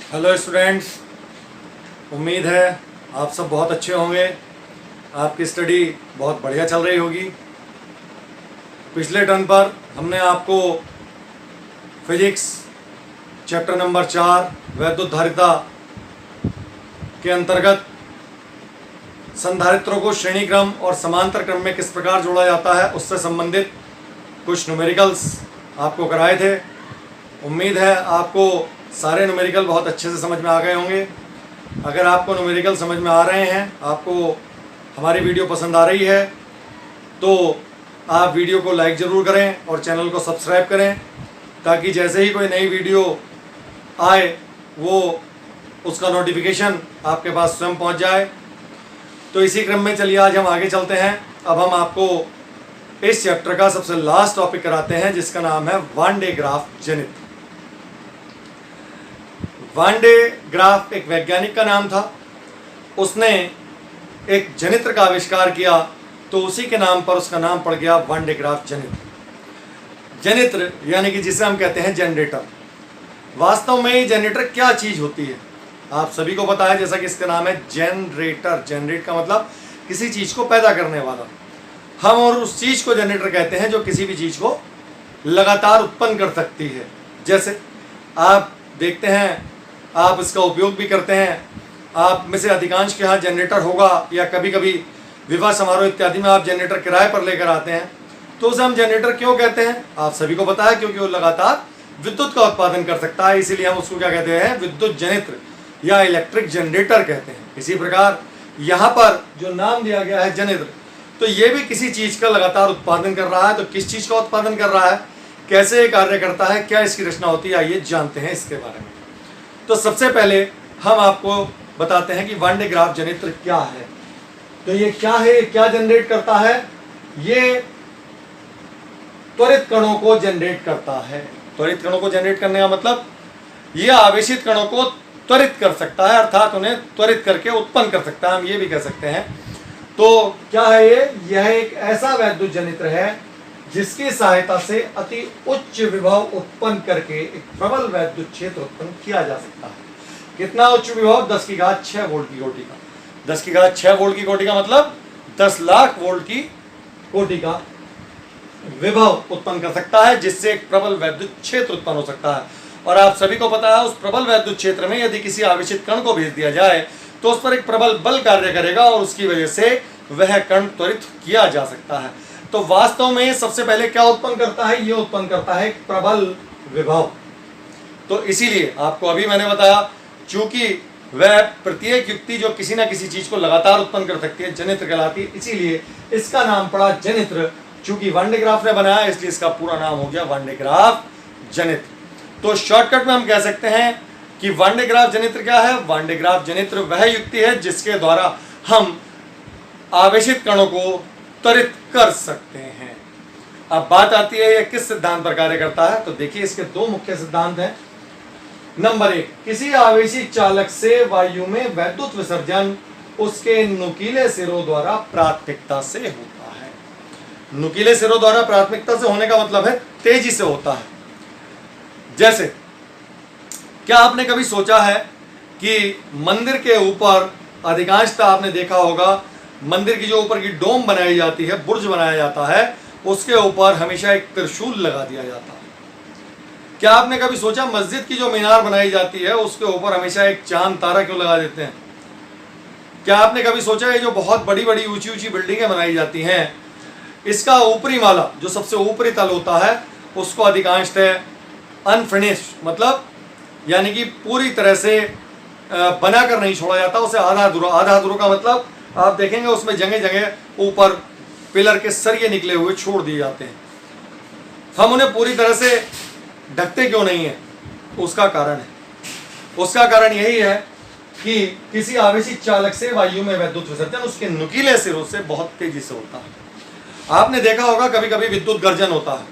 Hello students, उम्मीद है आप सब बहुत अच्छे होंगे। आपकी स्टडी बहुत बढ़िया चल रही होगी। पिछले टर्न पर हमने आपको फिजिक्स चैप्टर नंबर 4 वैद्युत धारिता के अंतर्गत संधारित्रों को श्रेणी क्रम और समांतर क्रम में किस प्रकार जोड़ा जाता है उससे संबंधित कुछ न्यूमेरिकल्स आपको कराए थे। उम्मीद है आपको सारे न्यूमेरिकल बहुत अच्छे से समझ में आ गए होंगे। अगर आपको न्यूमेरिकल समझ में आ रहे हैं, आपको हमारी वीडियो पसंद आ रही है, तो आप वीडियो को लाइक ज़रूर करें और चैनल को सब्सक्राइब करें, ताकि जैसे ही कोई नई वीडियो आए वो उसका नोटिफिकेशन आपके पास स्वयं पहुंच जाए। तो इसी क्रम में चलिए आज हम आगे चलते हैं। अब हम आपको इस चैप्टर का सबसे लास्ट टॉपिक कराते हैं, जिसका नाम है वान डे ग्राफ जनित्र। वान डे ग्राफ एक वैज्ञानिक का नाम था। उसने एक जनित्र का आविष्कार किया, तो उसी के नाम पर उसका नाम पड़ गया वान डे ग्राफ जनित्र। जनित्र यानी कि जिसे हम कहते हैं जनरेटर। वास्तव में ये जनरेटर क्या चीज़ होती है आप सभी को पता है, जैसा कि इसका नाम है जनरेटर। जनरेट का मतलब किसी चीज़ को पैदा करने वाला। हम और उस चीज़ को जनरेटर कहते हैं जो किसी भी चीज़ को लगातार उत्पन्न कर सकती है। जैसे आप देखते हैं, आप इसका उपयोग भी करते हैं। आप में से अधिकांश के यहाँ जनरेटर होगा, या कभी कभी विवाह समारोह इत्यादि में आप जनरेटर किराए पर लेकर आते हैं। तो उसे हम जनरेटर क्यों कहते हैं आप सभी को पता है, क्योंकि वो लगातार विद्युत का उत्पादन कर सकता है। इसीलिए हम उसको क्या कहते हैं, विद्युत जनित्र या इलेक्ट्रिक जनरेटर कहते हैं। इसी प्रकार यहाँ पर जो नाम दिया गया है जनित्र, तो ये भी किसी चीज़ का लगातार उत्पादन कर रहा है। तो किस चीज़ का उत्पादन कर रहा है, कैसे ये कार्य करता है, क्या इसकी रचना होती है, आइए जानते हैं इसके बारे में। तो सबसे पहले हम आपको बताते हैं कि वान डे ग्राफ जनित्र क्या है। तो ये क्या है, क्या जनरेट करता है, ये त्वरित कणों को जनरेट करता है। त्वरित कणों को जनरेट करने का मतलब ये आवेशित कणों को त्वरित कर सकता है, अर्थात उन्हें त्वरित करके उत्पन्न कर सकता है, हम ये भी कह सकते हैं। तो क्या है ये, यह एक ऐसा वैद्युत जनित्र है जिसकी सहायता से अति उच्च विभव उत्पन्न करके एक प्रबल वैद्युत क्षेत्र उत्पन्न किया जा सकता है। कितना उच्च विभव, 10 की घात 6 वोल्ट की कोटि का। 10 की घात 6 वोल्ट की कोटि का मतलब 10 लाख वोल्ट की कोटि का विभव उत्पन्न कर सकता है, जिससे एक प्रबल वैद्युत क्षेत्र उत्पन्न हो सकता है। और आप सभी को पता है, उस प्रबल वैद्युत क्षेत्र में यदि किसी आवेशित कण को भेज दिया जाए तो उस पर एक प्रबल बल कार्य करेगा और उसकी वजह से वह कण त्वरित किया जा सकता है। तो वास्तव में सबसे पहले क्या उत्पन्न करता है, ये उत्पन्न करता है एक प्रबल विभव। तो इसीलिए आपको अभी मैंने बताया, चूंकि वह प्रत्येक युक्ति जो किसी ना किसी चीज को लगातार उत्पन्न कर सकती है जनित्र कहलाती है, इसीलिए इसका नाम पड़ा जनित्र। चूंकि वान डे ग्राफ ने बनाया इसलिए इसका पूरा नाम हो गया वान डे ग्राफ जनित्र। तो शॉर्टकट में हम कह सकते हैं कि वान डे ग्राफ जनित्र क्या है। वान डे ग्राफ जनित्र वह युक्ति है जिसके द्वारा हम आवेशित कणों को त्वरित कर सकते हैं। अब बात आती है यह किस सिद्धांत पर कार्य करता है। तो देखिए, इसके दो मुख्य सिद्धांत हैं। नंबर 1, किसी आवेशित चालक से वायु में वैद्युत विसर्जन उसके नुकीले सिरों द्वारा प्राथमिकता से होता है। नुकीले सिरों द्वारा प्राथमिकता से होने का मतलब है तेजी से होता है। जैसे क्या आपने कभी सोचा है कि मंदिर के ऊपर अधिकांशतः आपने देखा होगा, मंदिर की जो ऊपर की डोम बनाई जाती है, बुर्ज बनाया जाता है, उसके ऊपर हमेशा एक त्रिशूल लगा दिया जाता है। क्या आपने कभी सोचा मस्जिद की जो मीनार बनाई जाती है उसके ऊपर हमेशा एक चांद तारा क्यों लगा देते हैं? क्या आपने कभी सोचा ये जो बहुत बड़ी बड़ी ऊंची ऊंची बिल्डिंगें बनाई जाती हैं, इसका ऊपरी माला जो सबसे ऊपरी तल होता है उसको अधिकांशतः अनफिनिश्ड मतलब यानी कि पूरी तरह से बनाकर नहीं छोड़ा जाता, उसे आधा अधूरा। आधा अधूरा का मतलब आप देखेंगे उसमें जगह जगह ऊपर पिलर के सरिये निकले हुए छोड़ दिए जाते हैं। हम उन्हें पूरी तरह से ढकते क्यों नहीं है? उसका कारण यही है कि किसी आवेशित चालक से वायु में वैद्युत विसर्जन उसके नुकीले सिरों से बहुत तेजी से होता है। आपने देखा होगा कभी कभी विद्युत गर्जन होता है।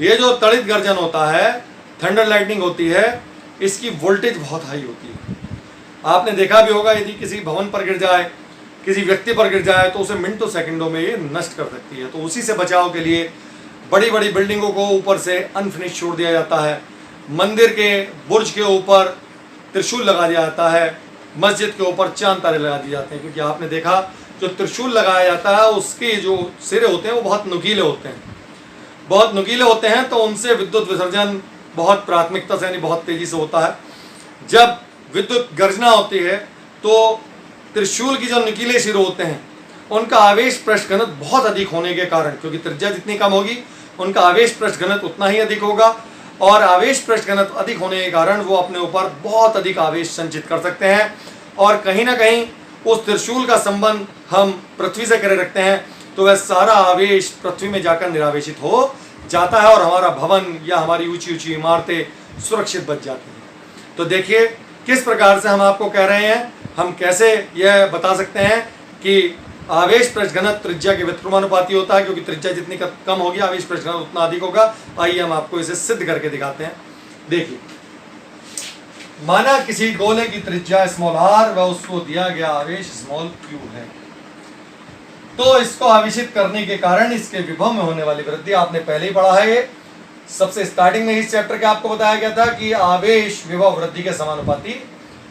ये जो तड़ित गर्जन होता है, थंडर लाइटनिंग होती है, इसकी वोल्टेज बहुत हाई होती है। आपने देखा भी होगा, यदि किसी भवन पर गिर जाए, किसी व्यक्ति पर गिर जाए तो उसे मिनटों सेकंडों में ये नष्ट कर सकती है। तो उसी से बचाव के लिए बड़ी बड़ी बिल्डिंगों को ऊपर से अनफिनिश छोड़ दिया जाता है। मंदिर के बुर्ज के ऊपर त्रिशूल लगा दिया जाता है, मस्जिद के ऊपर चांद तारे लगा दिए जाते हैं, क्योंकि आपने देखा जो त्रिशूल लगाया जाता है उसके जो सिरे होते हैं वो बहुत नुकीले होते हैं, बहुत नुकीले होते हैं, तो उनसे विद्युत विसर्जन बहुत प्राथमिकता से यानी बहुत तेजी से होता है। जब विद्युत गर्जना होती है तो त्रिशूल की जो नुकीले सिरे होते हैं उनका आवेश पृष्ठ घनत्व बहुत अधिक होने के कारण, क्योंकि त्रिज्या जितनी कम होगी उनका आवेश पृष्ठ घनत्व उतना ही अधिक होगा, और आवेश पृष्ठ घनत्व अधिक होने के कारण वो अपने ऊपर बहुत अधिक आवेश संचित कर सकते हैं, और कहीं ना कहीं उस त्रिशूल का संबंध हम पृथ्वी से करे रखते हैं तो वह सारा आवेश पृथ्वी में जाकर निरावेशित हो जाता है और हमारा भवन या हमारी ऊंची ऊंची इमारतें सुरक्षित बच जाती हैं। तो देखिए किस प्रकार से हम आपको कह रहे हैं, हम कैसे यह बता सकते हैं कि आवेश पृष्ठ घनत्व त्रिज्या के व्युत्क्रमानुपाती होता है, क्योंकि त्रिज्या जितनी कम होगी आवेश पृष्ठ घनत्व उतना अधिक होगा। आइए हम आपको इसे सिद्ध करके दिखाते हैं। देखिए, माना किसी गोले की त्रिज्या स्मॉल आर व उसको दिया गया आवेश स्मॉल क्यू है, तो इसको आवेशित करने के कारण इसके विभव में होने वाली वृद्धि आपने पहले ही पढ़ा है। ये सबसे स्टार्टिंग में इस चैप्टर के आपको बताया गया था कि आवेश विभव वृद्धि के समानुपाती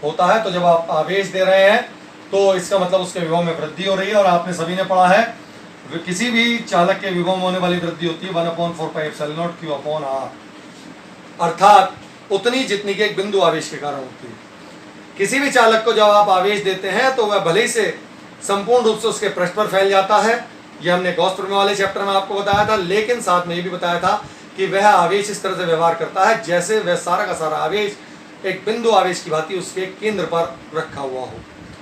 होता है। तो जब आप आवेश दे रहे हैं तो इसका मतलब उसके विभव में वृद्धि हो रही है, और आपने सभी ने पढ़ा है किसी भी चालक के विभव में होने वाली वृद्धि होती है 1/4πε0 Q/r, अर्थात उतनी जितनी के एक बिंदु आवेश के कारण होती है। किसी भी चालक को जब आप आवेश देते हैं तो वह भले ही से संपूर्ण रूप से उसके पृष्ठ पर फैल जाता है, ये हमने गॉस प्रमेय वाले चैप्टर में आपको बताया था, लेकिन साथ में ये भी बताया था कि वह आवेश इस तरह से व्यवहार करता है जैसे वह सारा का सारा आवेश एक बिंदु आवेश की भांति उसके केंद्र पर रखा हुआ हो।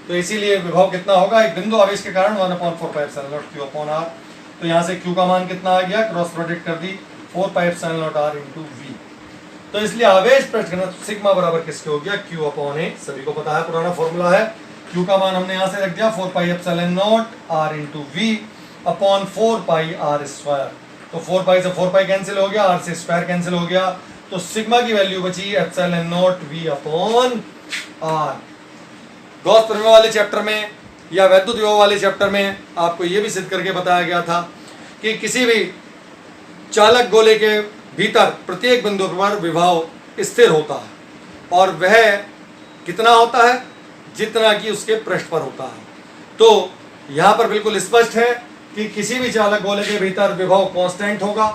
तो इसीलिए विभव कितना होगा, एक बिंदु आवेश के कारण 1/4πε0 Q/r। तो यहाँ से Q का मान कितना आ गया, क्रॉस प्रोडक्ट कर दी 4πε0r × V। तो इसलिए आवेश पृष्ठ घनत्व सिग्मा बराबर किसके हो गया, Q/A। सभी को पता है, पुराना फॉर्मूला है। Q का मान हमने यहाँ से रख दिया 4πε0r × V/4πr²। तो 4π से 4π कैंसिल हो गया, r से स्क्वायर कैंसिल हो गया, तो सिग्मा की वैल्यू बची ε0 V/r। गॉस प्रमेय वाले चैप्टर में या वैद्युत विभव वाले चैप्टर में आपको यह भी सिद्ध करके बताया गया था कि किसी भी चालक गोले के भीतर प्रत्येक बिंदु पर विभव स्थिर होता है, और वह कितना होता है, जितना कि उसके पृष्ठ पर होता है। तो यहाँ पर बिल्कुल स्पष्ट है कि किसी भी चालक गोले के भीतर विभव कांस्टेंट होगा।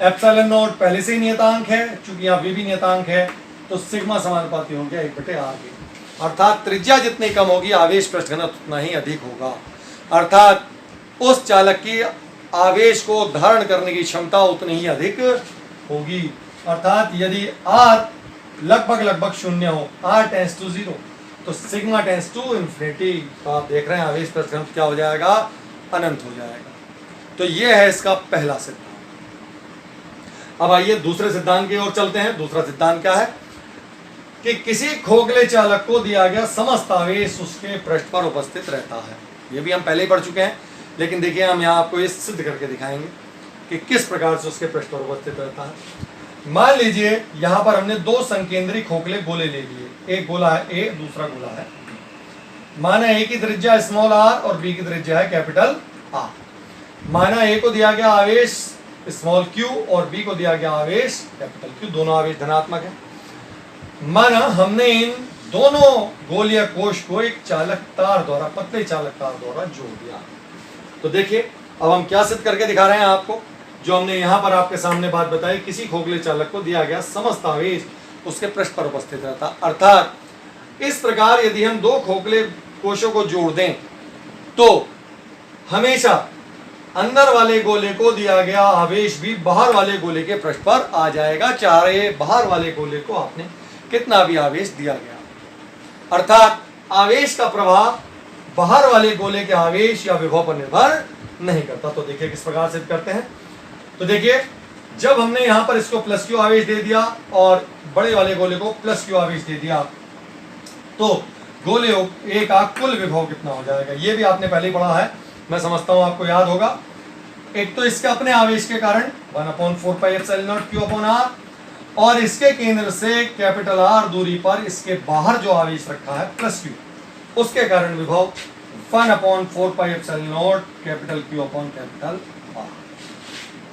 ε0 पहले से ही नियतांक है, चूंकि यहाँ v भी नियतांक है, तो सिग्मा समानुपाती हो गया 1/r के, अर्थात त्रिज्या जितनी कम होगी आवेश पृष्ठ घनत्व उतना ही अधिक होगा, अर्थात उस चालक की आवेश को धारण करने की क्षमता उतनी ही अधिक होगी। अर्थात यदि r लगभग शून्य हो, r टेंड्स टू 0, तो सिग्मा टेंड्स टू इन्फिनिटी। तो आप देख रहे हैं आवेश पृष्ठ घनत्व क्या हो जाएगा, अनंत हो जाएगा। तो यह है इसका पहला सिद्धांत। अब आइए दूसरे सिद्धांत की ओर चलते हैं। दूसरा सिद्धांत क्या है कि किसी खोखले चालक को दिया गया समस्त आवेश उसके पृष्ठ पर उपस्थित रहता है। ये भी हम पहले ही पढ़ चुके हैं, लेकिन देखिए हम यहाँ आपको ये सिद्ध करके दिखाएंगे कि किस प्रकार से उसके पृष्ठ पर उपस्थित रहता है। मान लीजिए यहाँ पर हमने दो संकेंद्री खोखले गोले ले लिए, एक गोला है ए, दूसरा गोला है B। माना ए की त्रिज्या स्मॉल r और बी की त्रिज्या है कैपिटल R। माना ए को दिया गया आवेश स्मॉल q और बी को दिया गया आवेश कैपिटल Q, दोनों आवेश धनात्मक है। माना हमने इन दोनों गोलीय कोश को एक चालक तार द्वारा, पतले चालक तार द्वारा जोड़ दिया। तो देखिए अब हम क्या सिद्ध करके दिखा रहे हैं आपको, जो हमने यहाँ पर आपके सामने बात बताई, किसी खोखले चालक को दिया गया समस्त आवेश उसके पृष्ठ पर उपस्थित रहता। अर्थात इस प्रकार यदि हम दो खोखले कोशों को जोड़ दें तो हमेशा अंदर वाले गोले को दिया गया आवेश भी बाहर वाले गोले के पृष्ठ पर आ जाएगा, चाहे बाहर वाले गोले को आपने कितना भी आवेश दिया गया। अर्थात आवेश का प्रभाव बाहर वाले गोले के आवेश या विभव पर निर्भर नहीं करता। तो देखिए किस प्रकार से करते हैं। तो देखिए जब हमने यहां पर इसको प्लस क्यू आवेश दे दिया और बड़े वाले गोले को प्लस क्यू आवेश दे दिया, तो गोले ए का कुल विभव कितना हो जाएगा, ये भी आपने पहले ही पढ़ा है, मैं समझता हूं आपको याद होगा। एक तो इसके अपने आवेश के कारण 1/4πε0 Q/r, और इसके केंद्र से कैपिटल R दूरी पर इसके बाहर जो आवेश रखा है प्लस Q, उसके कारण विभव 1/4πε0 कैपिटल Q/कैपिटल R।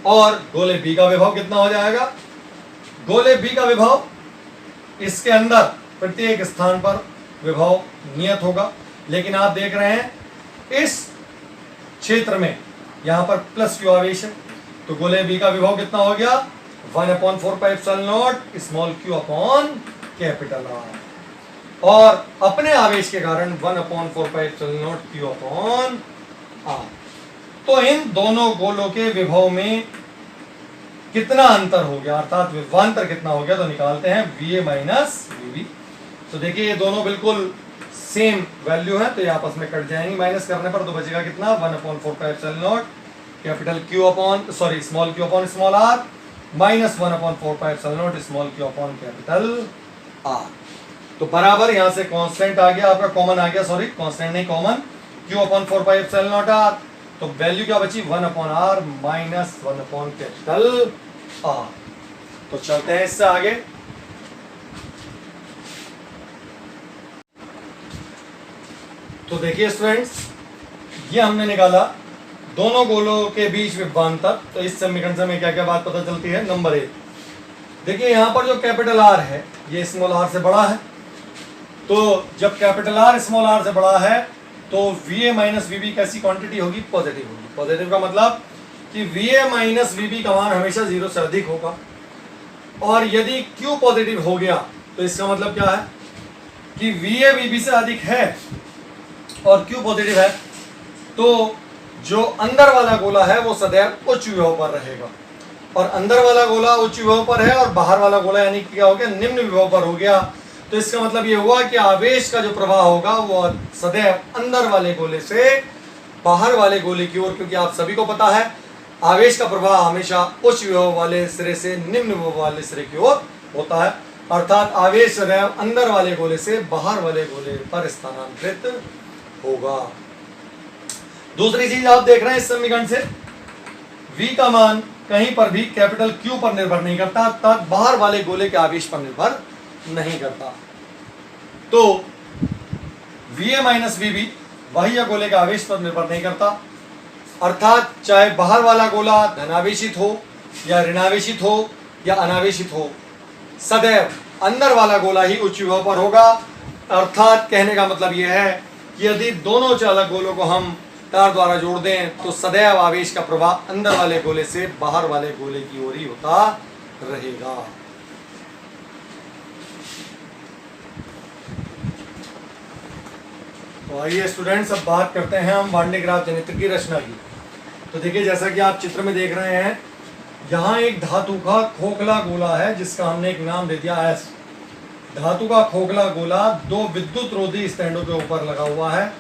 और गोले B का विभव कितना हो जाएगा, गोले B का विभव इसके अंदर प्रत्येक स्थान पर विभव नियत होगा। लेकिन आप देख रहे हैं इस क्षेत्र में यहां पर प्लस क्यू आवेश है, तो गोले बी का विभव कितना हो गया 1/4πε0 small Q upon capital R, और अपने आवेश के कारण 1/4πε0 क्यू अपॉन आर। तो इन दोनों गोलों के विभव में कितना अंतर हो गया, अर्थात विभवांतर कितना हो गया, तो निकालते हैं VA माइनस VB। तो देखिए ये दोनों बिल्कुल सेम वैल्यू है, तो ये आपस में कट जाएंगी माइनस करने पर, तो बचेगा कितना 1/4πε0 capital Q upon small Q upon small R minus 1/4πε0 small Q upon capital R. तो बराबर यहां से कांस्टेंट आ गया आपका, कॉमन आ गया, सॉरी कांस्टेंट नहीं कॉमन, क्यू अपॉन 4πε0 आर, तो वैल्यू क्या बची 1/r माइनस 1 कैपिटल आर। तो चलते हैं इससे आगे। तो देखिए स्टूडेंट्स, ये हमने निकाला दोनों गोलों के बीच विभवांतर। तो इस समीकरण से हमें क्या क्या बात पता चलती है। नंबर 1, देखिए यहां पर जो कैपिटल आर है ये स्मॉल आर से बड़ा है, तो जब कैपिटल आर स्मॉल आर से बड़ा है तो VA माइनस VB कैसी क्वांटिटी होगी, पॉजिटिव होगी। पॉजिटिव का मतलब कि VA माइनस VB का मान हमेशा 0 से अधिक होगा, और यदि Q पॉजिटिव हो गया तो इसका मतलब क्या है कि VA VB से अधिक है और Q पॉजिटिव है, तो जो अंदर वाला गोला है वो सदैव उच्च विभव पर रहेगा, और अंदर वाला गोला उच्च विभव पर है और बाहर वाला गोला यानी क्या हो गया निम्न विभव पर हो गया। तो इसका मतलब ये हुआ कि आवेश का जो प्रवाह होगा वो सदैव अंदर वाले गोले से बाहर वाले गोले की ओर, क्योंकि आप सभी को पता है आवेश का प्रवाह हमेशा उच्च विभव वाले सिरे से निम्न विभव वाले सिरे की ओर होता है, अर्थात आवेश सदैव अंदर वाले गोले से बाहर वाले गोले पर स्थानांतरित होगा। दूसरी चीज आप देख रहे हैं इस समीकरण से, V का मान कहीं पर भी कैपिटल Q पर निर्भर नहीं करता, अर्थात बाहर वाले गोले के आवेश पर निर्भर नहीं करता। तो VA माइनस VB बाह्य गोले के आवेश पर निर्भर नहीं करता, अर्थात चाहे बाहर वाला गोला धनावेशित हो या ऋणावेशित हो या अनावेशित हो, सदैव अंदर वाला गोला ही उच्च विभव पर होगा। अर्थात कहने का मतलब यह है कि यदि दोनों चालक गोलों को हम तार द्वारा जोड़ दें तो सदैव आवेश का प्रवाह अंदर वाले गोले से बाहर वाले गोले की ओर ही होता रहेगा। तो आइए स्टूडेंट्स, अब बात करते हैं हम वान डे ग्राफ जनित्र की रचना की। तो देखिए जैसा कि आप चित्र में देख रहे हैं, यहाँ एक धातु का खोखला गोला है जिसका हमने एक नाम दे दिया S। धातु का खोखला गोला दो विद्युत रोधी स्टैंडों के ऊपर लगा हुआ है।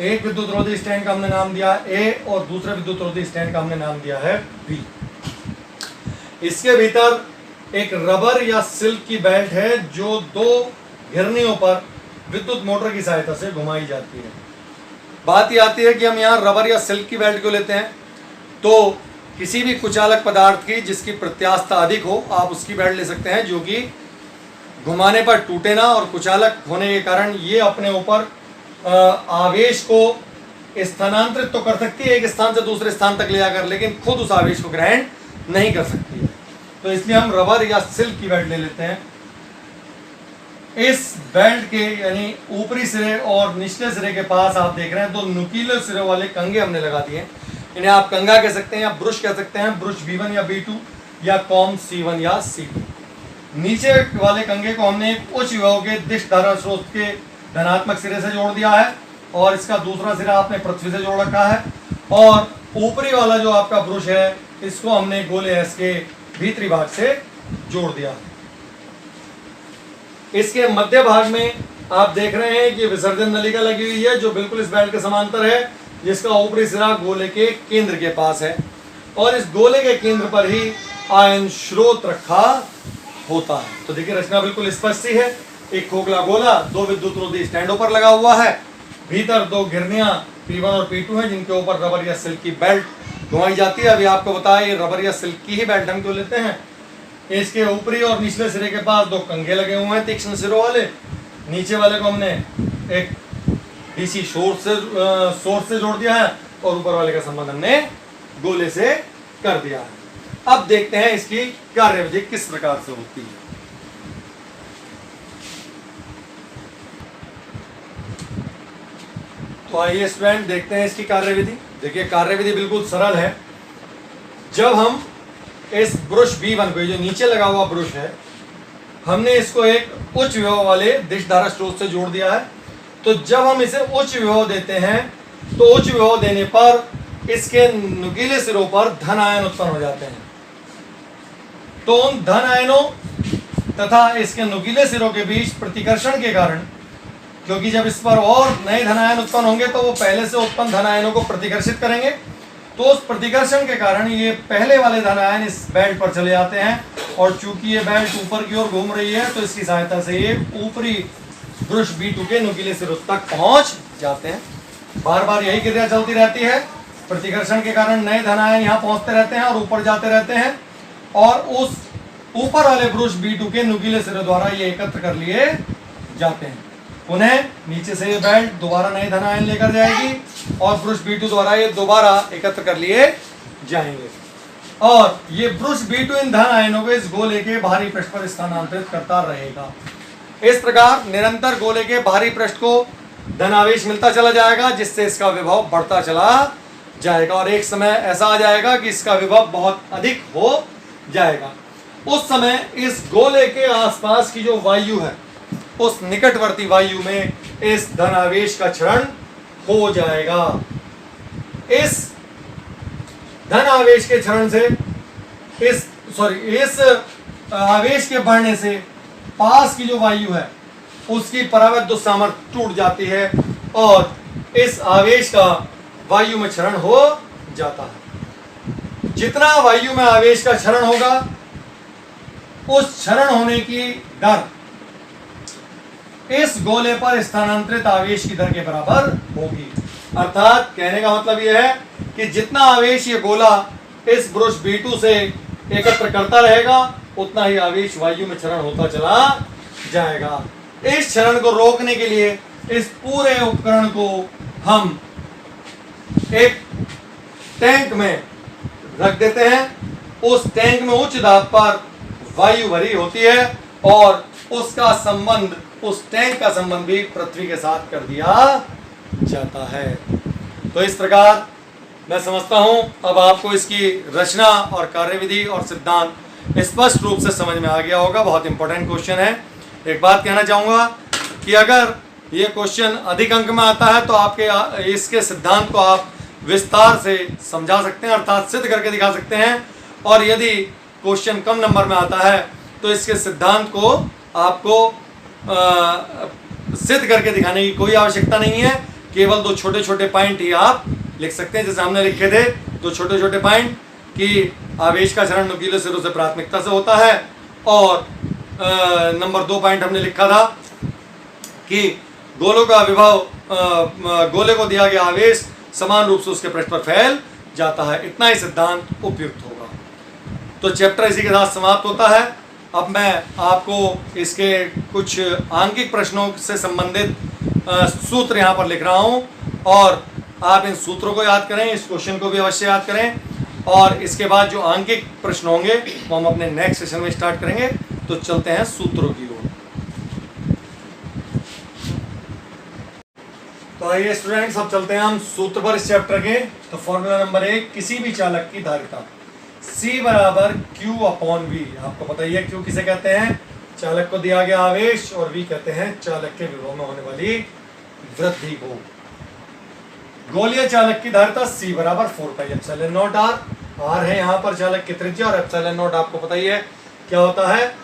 एक विद्युत रोधी स्टैंड का हमने नाम दिया है A और दूसरे विद्युत रोधी स्टैंड का हमने नाम दिया है B। इसके भीतर एक रबर या सिल्क की बेल्ट है जो दो घिरनियों पर विद्युत मोटर की सहायता से घुमाई जाती है। बात यह आती है कि हम यहाँ रबर या सिल्क की बेल्ट क्यों लेते हैं, तो किसी भी कुचालक पदार्थ की जिसकी प्रत्यास्थता अधिक हो आप उसकी बेल्ट ले सकते हैं, जो कि घुमाने पर टूटे ना, और कुचालक होने के कारण ये अपने ऊपर आवेश को स्थानांतरित तो कर सकती है एक स्थान से दूसरे स्थान तक ले जाकर, लेकिन खुद उस आवेश को ग्रहण नहीं कर सकती है। तो इसलिए हम रबर या सिल्क की बेल्ट ले लेते हैं। इस बेल्ट के यानी ऊपरी सिरे और निचले सिरे के पास आप देख रहे हैं दो नुकीले सिरे वाले कंगे हमने लगा दिए। इन्हें आप कंगा कह सकते हैं या ब्रुश कह सकते हैं, ब्रुश B1 या B2 या कॉम C1 या C2। नीचे वाले कंगे को हमने उच्च विभव के दिश धारा स्रोत के धनात्मक सिरे से जोड़ दिया है, और इसका दूसरा सिरा आपने पृथ्वी से जोड़ रखा है, और ऊपरी वाला जो आपका ब्रुश है इसको हमने गोले S के भीतरी भाग से जोड़ दिया। इसके मध्य भाग में आप देख रहे हैं कि विसर्जन नलिका लगी हुई है जो बिल्कुल इस बेल्ट के समांतर है, जिसका ऊपरी सिरा गोले के केंद्र के पास है, और इस गोले के केंद्र पर ही आयन स्रोत रखा होता है। तो देखिए रचना बिल्कुल स्पष्ट ही है। एक खोखला गोला दो विद्युत रोधी स्टैंडों पर लगा हुआ है, भीतर दो घिरनियां P1 और P2 हैं जिनके ऊपर रबर या सिल्क की बेल्ट घुमाई जाती है। अभी आपको बताया ये रबर या सिल्क की ही बेल्ट हम क्यों लेते हैं। इसके ऊपरी और निचले सिरे के पास दो कंगे लगे हुए हैं तीक्ष्ण सिरों वाले। नीचे वाले को हमने एक DC सोर्स से जोड़ दिया है, और ऊपर वाले का संबंध हमने गोले से कर दिया है। अब देखते हैं इसकी कार्यविधि किस प्रकार से होती है। तो आइए स्टूडेंट देखते हैं इसकी कार्यविधि। देखिए कार्यविधि बिल्कुल सरल है। जब हम इस ब्रुश B1 को, जो नीचे लगा हुआ ब्रुश है, हमने इसको एक उच्च विभव वाले दिश धारा स्रोत से जोड़ दिया है। तो जब हम इसे उच्च विभव देते हैं तो उच्च विभव देने पर इसके नुकीले सिरों पर धन आयन उत्पन्न हो जाते हैं। तो उन धन आयनों तथा इसके नुकीले सिरों के बीच प्रतिकर्षण के कारण, क्योंकि जब इस पर और नए धन आयन उत्पन्न होंगे तो वो पहले से उत्पन्न धन आयनों को प्रतिकर्षित करेंगे। तो उस प्रतिकर्षण के कारण ये पहले वाले धन आयन इस बेल्ट पर चले जाते हैं, और चूंकि ये बेल्ट ऊपर की ओर घूम रही है तो इसकी सहायता से ये ऊपरी ब्रुश B2 के नुकीले सिरों तक पहुंच जाते हैं। बार बार यही क्रिया चलती रहती है। प्रतिकर्षण के कारण नए धन आयन यहाँ पहुंचते रहते हैं और ऊपर जाते रहते हैं, और उस ऊपर वाले ब्रुश B2 के नुकीले सिरों द्वारा ये एकत्र कर लिए जाते हैं। पुनः नीचे से ये बेल्ट दोबारा नए धन आयन लेकर जाएगी और ब्रुश B2 द्वारा ये दोबारा एकत्र कर लिए जाएंगे, और ये ब्रुश B2 इन धन आयनों को इस गोले के बाहरी पृष्ठ पर स्थानांतरित करता रहेगा। इस प्रकार निरंतर गोले के बाहरी पृष्ठ को धनावेश मिलता चला जाएगा, जिससे इसका विभव बढ़ता चला जाएगा, और एक समय ऐसा आ जाएगा कि इसका विभव बहुत अधिक हो जाएगा। उस समय इस गोले के आसपास की जो वायु है, उस निकटवर्ती वायु में इस धनावेश का क्षरण हो जाएगा। इस धन आवेश के क्षरण से इस आवेश के बढ़ने से पास की जो वायु है उसकी परावैद्युत सामर्थ्य टूट जाती है और इस आवेश का वायु में क्षरण हो जाता है। जितना वायु में आवेश का क्षरण होगा, उस क्षरण होने की दर इस गोले पर स्थानांतरित आवेश की दर के बराबर होगी। अर्थात कहने का मतलब यह है कि जितना आवेश ये गोला इस ब्रुश B2 से एकत्र करता रहेगा, उतना ही आवेश वायु में क्षरण होता चला जाएगा। इस क्षरण को रोकने के लिए इस पूरे उपकरण को हम एक टैंक में रख देते हैं। उस टैंक में उच्च दाब पर वायु भरी होती है और उसका संबंध, उस टैंक का संबंध भी पृथ्वी के साथ कर दिया जाता है। तो इस प्रकार मैं समझता हूं अब आपको इसकी रचना और कार्यविधि और सिद्धांत स्पष्ट रूप से समझ में आ गया होगा। बहुत इंपॉर्टेंट क्वेश्चन है। एक बात कहना चाहूँगा कि अगर ये क्वेश्चन अधिक अंक में आता है तो आपके इसके सिद्धांत को आप विस्तार से समझा सकते हैं, अर्थात सिद्ध करके दिखा सकते हैं। और यदि क्वेश्चन कम नंबर में आता है तो इसके सिद्धांत को आपको सिद्ध करके दिखाने की कोई आवश्यकता नहीं है। केवल दो छोटे छोटे पॉइंट ही आप लिख सकते हैं, जैसे हमने लिखे थे दो छोटे छोटे पॉइंट कि आवेश का क्षरण नुकीले सिरों से प्राथमिकता से होता है, और नंबर 2 पॉइंट हमने लिखा था कि गोलों का विभव, गोले को दिया गया आवेश समान रूप से उसके पृष्ठ पर फैल जाता है। इतना ही सिद्धांत उपयुक्त होगा। तो चैप्टर इसी के साथ समाप्त होता है। अब मैं आपको इसके कुछ आंकिक प्रश्नों से संबंधित सूत्र यहाँ पर लिख रहा हूँ, और आप इन सूत्रों को याद करें, इस क्वेश्चन को भी अवश्य याद करें, और इसके बाद जो आंकिक प्रश्न होंगे वो हम अपने नेक्स्ट सेशन में स्टार्ट करेंगे। तो चलते हैं सूत्रों की ओर। तो आइए स्टूडेंट्स, अब चलते हैं हम सूत्र पर इस चैप्टर के। तो फॉर्मूला नंबर 1, किसी भी चालक की धारिता C बराबर Q/V। आपको पता ही है Q किसे कहते हैं, चालक को दिया गया आवेश, और V कहते हैं चालक के विभव में होने वाली वृद्धि को। गोलीय चालक की धारिता C बराबर 4πε0r। R है यहाँ पर चालक की त्रिज्या, और ε0 आपको पता ही है क्या होता है,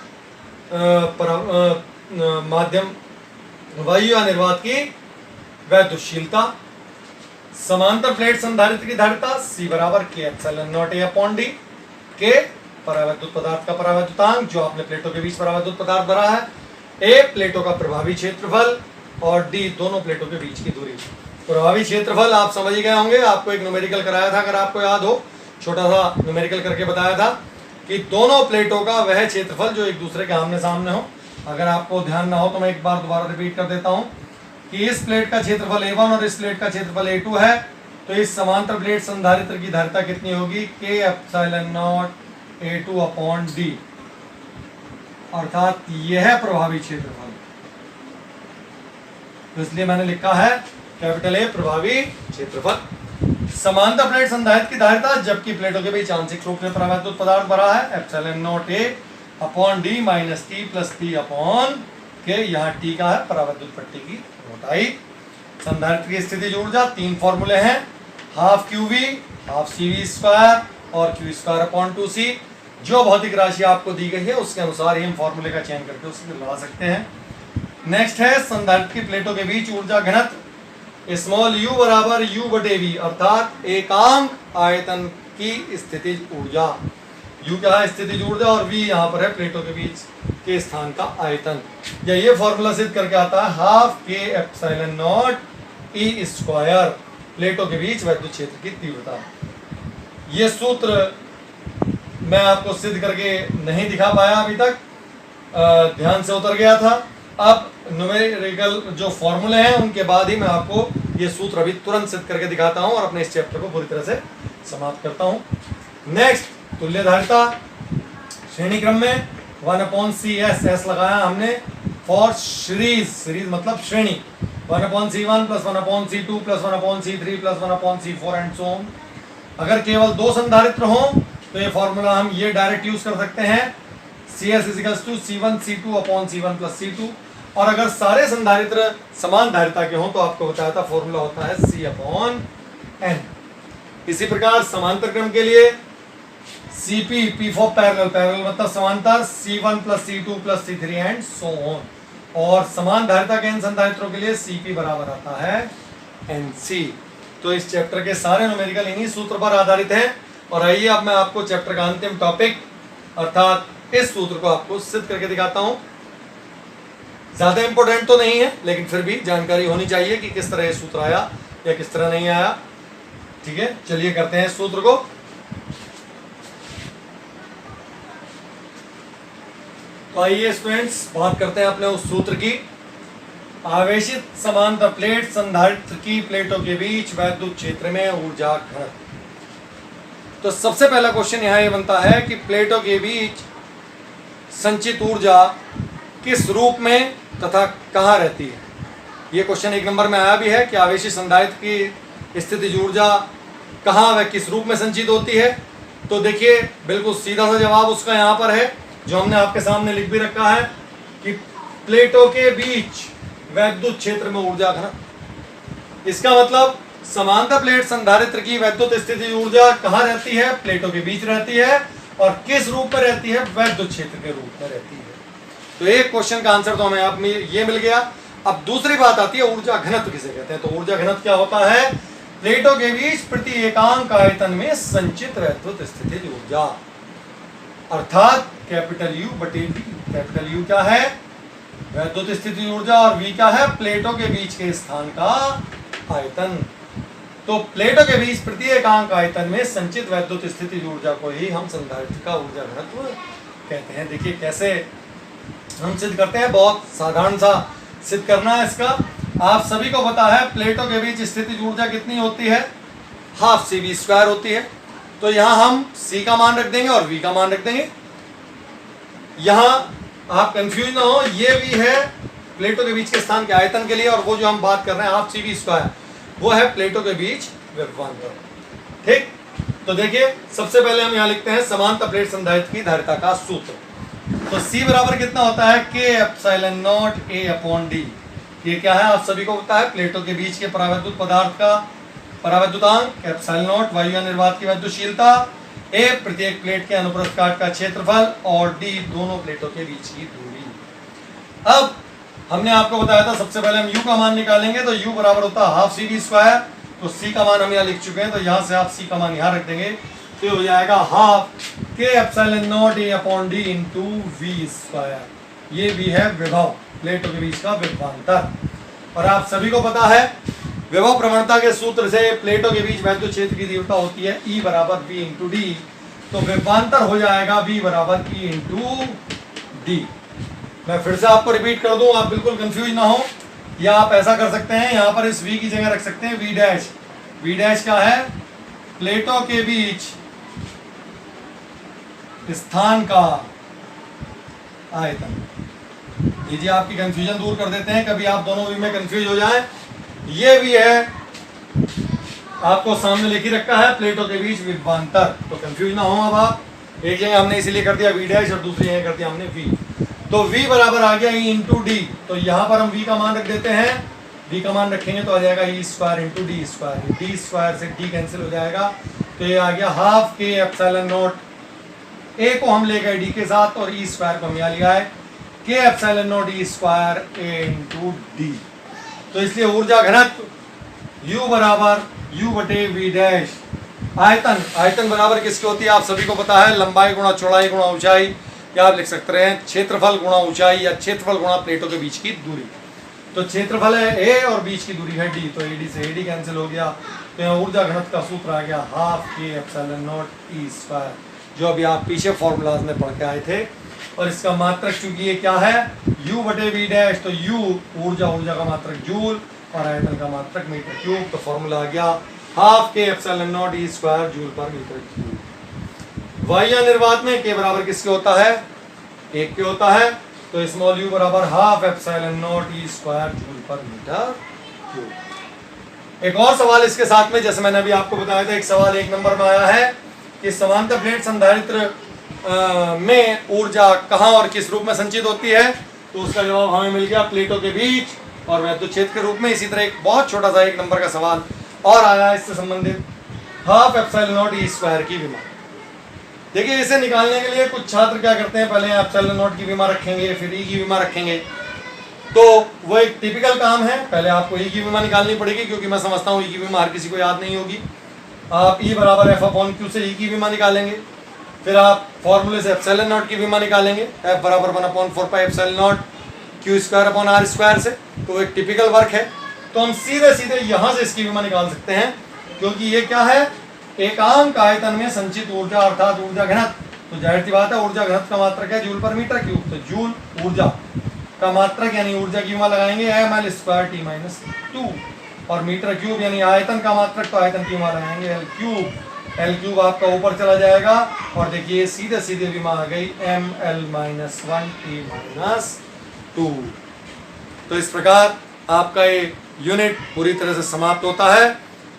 माध्यम वायु या निर्वात की वैद्युतशीलता। समांतर प्लेट संधारित्र की धारिता C बराबर K∈0A/d। के परावैद्युत पदार्थ का परावैद्युतांक, जो आपने प्लेटों के बीच परावैद्युत पदार्थ भरा है। A प्लेटों का प्रभावी क्षेत्रफल, और D दोनों प्लेटों के बीच की दूरी। प्रभावी क्षेत्रफल आप समझ ही गए होंगे, आपको एक न्यूमेरिकल कराया था, अगर आपको याद हो, छोटा सा न्यूमेरिकल करके बताया था कि दोनों प्लेटों का वह क्षेत्रफल जो एक दूसरे के आमने सामने हो। अगर आपको ध्यान ना हो तो मैं एक बार दोबारा रिपीट कर देता हूँ कि इस प्लेट का क्षेत्रफल A1 और इस प्लेट का क्षेत्रफल A2 है, तो इस समांतर प्लेट संधारित्र की धारिता कितनी होगी, K∈0A2/d, अर्थात यह है प्रभावी क्षेत्रफल। तो इसलिए मैंने लिखा है कैपिटल ए प्रभावी क्षेत्रफल। समांतर प्लेट संधारित्र की धारिता जबकि प्लेटों के बीच आंशिक रूप से परावैद्युत पदार्थ भरा है, epsilon not a upon D minus T plus P upon के। यहाँ टी का है परावैद्युत पट्टी की मोटाई। संधारित्र की स्थितिज ऊर्जा 3 फॉर्मूले हैं, half Q V, half C V square और क्यू स्क्वायर अपॉन 2c। जो भौतिक राशि आपको दी गई है उसके अनुसार ही हम फॉर्मूले का चयन करके उसको लगा सकते हैं। नेक्स्ट है संधारित्र की प्लेटों के बीच ऊर्जा घनत्व स्मॉल यू बराबर यू बटे वी, अर्थात एकांक आयतन की स्थितिज ऊर्जा। यू क्या है स्थितिज ऊर्जा और वी यहाँ पर है प्लेटों के बीच के स्थान का आयतन। या ये फॉर्मूला सिद्ध करके आता है हाफ के एप्सिलॉन नॉट ई स्क्वायर, प्लेटों के बीच वैद्युत क्षेत्र की तीव्रता। ये सूत्र मैं आपको सिद्ध करके नहीं दिखा पाया अभी तक, ध्यान से उतर गया था। अब न्यूमेरिकल जो फॉर्मूले हैं उनके बाद ही मैं आपको ये सूत्र अभी तुरंत सिद्ध करके दिखाता हूं और अपने इस चैप्टर को पूरी तरह से समाप्त करता हूं। नेक्स्ट तुल्य धारिता श्रेणी क्रम में 1/CS एस लगाया हमने फॉर सीरीज, सीरीज मतलब श्रेणी, 1/C1 plus 1/C2 plus 1/C3 plus 1/C4 and so on. अगर केवल 2 संधारित्र हो तो ये फॉर्मूला हम ये डायरेक्ट यूज कर सकते हैं, CS = C1 C2 upon C1 plus C2। और अगर सारे संधारित्र समान धारिता के हों तो आपको बताया था फॉर्मूला होता है C/N। इसी प्रकार समांतर क्रम के लिए CP, P for parallel, parallel मतलब समांतर, C1 plus C2 plus C3 and so on. और समान धारिता के इन संधारित्रों के लिए CP बराबर आता है NC। तो इस चैप्टर के सारे न्यूमेरिकल इन्हीं सूत्र पर आधारित हैं। और आइए अब मैं आपको चैप्टर का अंतिम टॉपिक अर्थात इस सूत्र को आपको सिद्ध करके दिखाता हूं। ज्यादा इंपॉर्टेंट तो नहीं है लेकिन फिर भी जानकारी होनी चाहिए कि किस तरह ये सूत्र आया या किस तरह नहीं आया। ठीक है, चलिए करते हैं इस सूत्र को। तो आइए स्टूडेंट्स बात करते हैं अपने उस सूत्र की। आवेशित समांतर प्लेट संधारित्र की प्लेटों के बीच वैद्युत क्षेत्र में ऊर्जा घनत्व। तो सबसे पहला क्वेश्चन यहाँ ये बनता है कि प्लेटों के बीच संचित ऊर्जा किस रूप में तथा कहाँ रहती है। ये क्वेश्चन 1 नंबर में आया भी है कि आवेशित संधारित्र की स्थितिज ऊर्जा कहाँ व किस रूप में संचित होती है। तो देखिए बिल्कुल सीधा सा जवाब उसका यहाँ पर है जो हमने आपके सामने लिख भी रखा है कि प्लेटों के बीच वैद्युत क्षेत्र में ऊर्जा घनत्व। इसका मतलब समांतर प्लेट संधारित्र की वैद्युत स्थितिज ऊर्जा कहाँ रहती है, प्लेटों के बीच रहती है। और किस रूप में रहती है, वैद्युत क्षेत्र के रूप में रहती है। तो एक क्वेश्चन का आंसर तो हमें आप में ये मिल गया। अब दूसरी बात आती है ऊर्जा घनत्व किसे कहते हैं। तो ऊर्जा घनत्व क्या होता है, प्लेटों के बीच प्रति एकांक आयतन में संचित वैद्युत स्थितिज ऊर्जा, अर्थात कैपिटल U बटे V। कैपिटल U क्या है, वैद्युत स्थितिज ऊर्जा, और V क्या है, प्लेटों के बीच के स्थान का आयतन। तो प्लेटों के बीच प्रति एकांक आयतन में संचित वैद्युत स्थितिज ऊर्जा को ही हम संधारित्र का ऊर्जा घनत्व कहते हैं। देखिए कैसे हम सिद्ध करते हैं, बहुत साधारण सा सिद्ध करना है इसका। आप सभी को पता है प्लेटों के बीच स्थितिज ऊर्जा कितनी होती है, हाफ CV स्क्वायर होती है। तो यहाँ हम C का मान रख देंगे और V का मान रख देंगे। यहाँ आप कंफ्यूज ना हो, ये V है प्लेटों के बीच के स्थान के आयतन के लिए, और वो जो हम बात कर रहे हैं हाफ CV स्क्वायर वो है प्लेटों के बीच विभवांतर। ठीक, तो देखिए सबसे पहले हम यहाँ लिखते हैं समांतर प्लेट संधारित्र की धारिता का सूत्र। तो C बराबर कितना होता है, K epsilon not A upon D। ये क्या है आप सभी को पता है, प्लेटों के बीच के परावैद्युत पदार्थ का परावैद्युतांक, एप्सिलॉन नॉट वायु निर्वात की वैद्युतशीलता, A प्रत्येक प्लेट के अनुप्रस्थ काट का क्षेत्रफल और D दोनों प्लेटों के बीच की दूरी। अब हमने आपको बताया था सबसे पहले हम U का मान निकालेंगे। तो U बराबर होता है हाफ CV स्क्वायर। तो C का मान हम यहाँ लिख चुके हैं, तो यहाँ से आप C का मान यहाँ रख देंगे तो हो जाएगा half K epsilon not A upon D into V square. ये भी है विभव, प्लेटों के बीच का विभवांतर। और आप सभी को पता है विभव प्रवणता के सूत्र से प्लेटों के बीच वैद्युत क्षेत्र की तीव्रता होती है E बराबर V इंटू D। तो विभवांतर हो जाएगा V बराबर E इंटू D। मैं फिर से आपको रिपीट कर दूं, आप बिल्कुल कंफ्यूज ना हो। या आप ऐसा कर सकते हैं, यहाँ पर इस V की जगह रख सकते हैं V डैश। V डैश क्या है, प्लेटों के बीच स्थान का आयतन। लीजिए आपकी कंफ्यूजन दूर कर देते हैं, कभी आप दोनों V में कंफ्यूज हो जाएं ये भी है, आपको सामने लिखी रखा है प्लेटों के बीच विभवांतर, तो कंफ्यूज ना हो। अब आप एक जगह हमने इसीलिए कर दिया v डैश और दूसरी जगह कर दिया हमने v, तो v बराबर आ गया e इंटू डी, तो यहाँ पर हम v का मान रख देते हैं, v का मान रखेंगे तो आ जाएगा e square into D square, D square से d कैंसिल हो जाएगा, तो ये आ गया हाफ के एप्सिलॉन नॉट, a को हम ले गए d के साथ और e स्क्वायर को हम यहाँ लिया है के epsilon naught e square a into D. तो इसलिए ऊर्जा घनत्व u बराबर u बटे v डैश, आयतन, आयतन बराबर किसकी होती है आप सभी को पता है, लंबाई गुणा चौड़ाई गुणा ऊंचाई, या आप लिख सकते हैं क्षेत्रफल गुणा ऊंचाई या क्षेत्रफल गुणा प्लेटों के बीच की दूरी। तो क्षेत्रफल है a और बीच की दूरी है d, तो ad से ad कैंसिल हो गया, तो यहाँ ऊर्जा घनत्व का सूत्र आ गया हाफ के एप्सिलॉन नॉट e स्क्वायर, जो अभी आप पीछे फॉर्मूलाज में पढ़ के आए थे। और इसका मात्रक चूंकि ये क्या है u बटे v डैश, तो u ऊर्जा, ऊर्जा का मात्रक जूल और आयतन का मात्रक मीटर क्यूब, तो फॉर्मूला आ गया हाफ के epsilon naught e square joule पर मीटर क्यूब। वायु निर्वात में k बराबर किसके होता है, 1 के होता है, तो स्मॉल u बराबर half epsilon naught e square joule पर मीटर क्यूब। एक और सवाल इसके साथ में, जैसे मैंने अभी आपको बताया था, एक सवाल 1 नंबर में आया है कि समांतर प्लेट संधारित्र में ऊर्जा कहाँ और किस रूप में संचित होती है, तो उसका जवाब हमें मिल गया प्लेटों के बीच और वैद्युत क्षेत्र के रूप में। इसी तरह एक बहुत छोटा सा 1 नंबर का सवाल और आया इससे संबंधित, half epsilon naught e square की विमा। देखिए इसे निकालने के लिए कुछ छात्र क्या करते हैं, पहले एप्सिलॉन नॉट की विमा रखेंगे, फिर e की विमा रखेंगे, तो वो एक टिपिकल काम है, पहले आपको e की विमा निकालनी पड़ेगी, क्योंकि मैं समझता हूँ e की विमा हर किसी को याद नहीं होगी। आप e बराबर f अपॉन क्यू से e की विमा निकालेंगे, फिर आप फॉर्मूले से एप्सिलॉन नॉट की विमा निकालेंगे, f बराबर 1/4 pi epsilon naught Q square upon R square से, तो एक टिपिकल वर्क है। तो हम सीधे सीधे यहाँ से इसकी विमा निकाल सकते हैं, क्योंकि ये क्या है, एकांक आयतन में संचित ऊर्जा अर्थात ऊर्जा घनत्व, तो जाहिर सी बात है ऊर्जा घनत्व का मात्रक है जूल पर मीटर क्यूब, तो जूल ऊर्जा का मात्रक यानी ऊर्जा की विमा लगाएंगे ml स्क्वायर टी माइनस 2, और मीटर क्यूब यानी आयतन का मात्रक, तो आयतन की विमा लगाएंगे एल क्यूब आपका ऊपर चला जाएगा, और देखिए सीधे सीधे विमा आ गई ml-1 टी माइनस 2। तो इस प्रकार आपका ये यूनिट पूरी तरह से समाप्त होता है।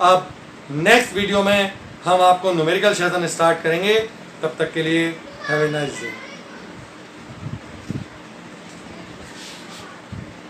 अब नेक्स्ट वीडियो में हम आपको न्यूमेरिकल सेशन स्टार्ट करेंगे, तब तक के लिए हैव ए नाइस डे।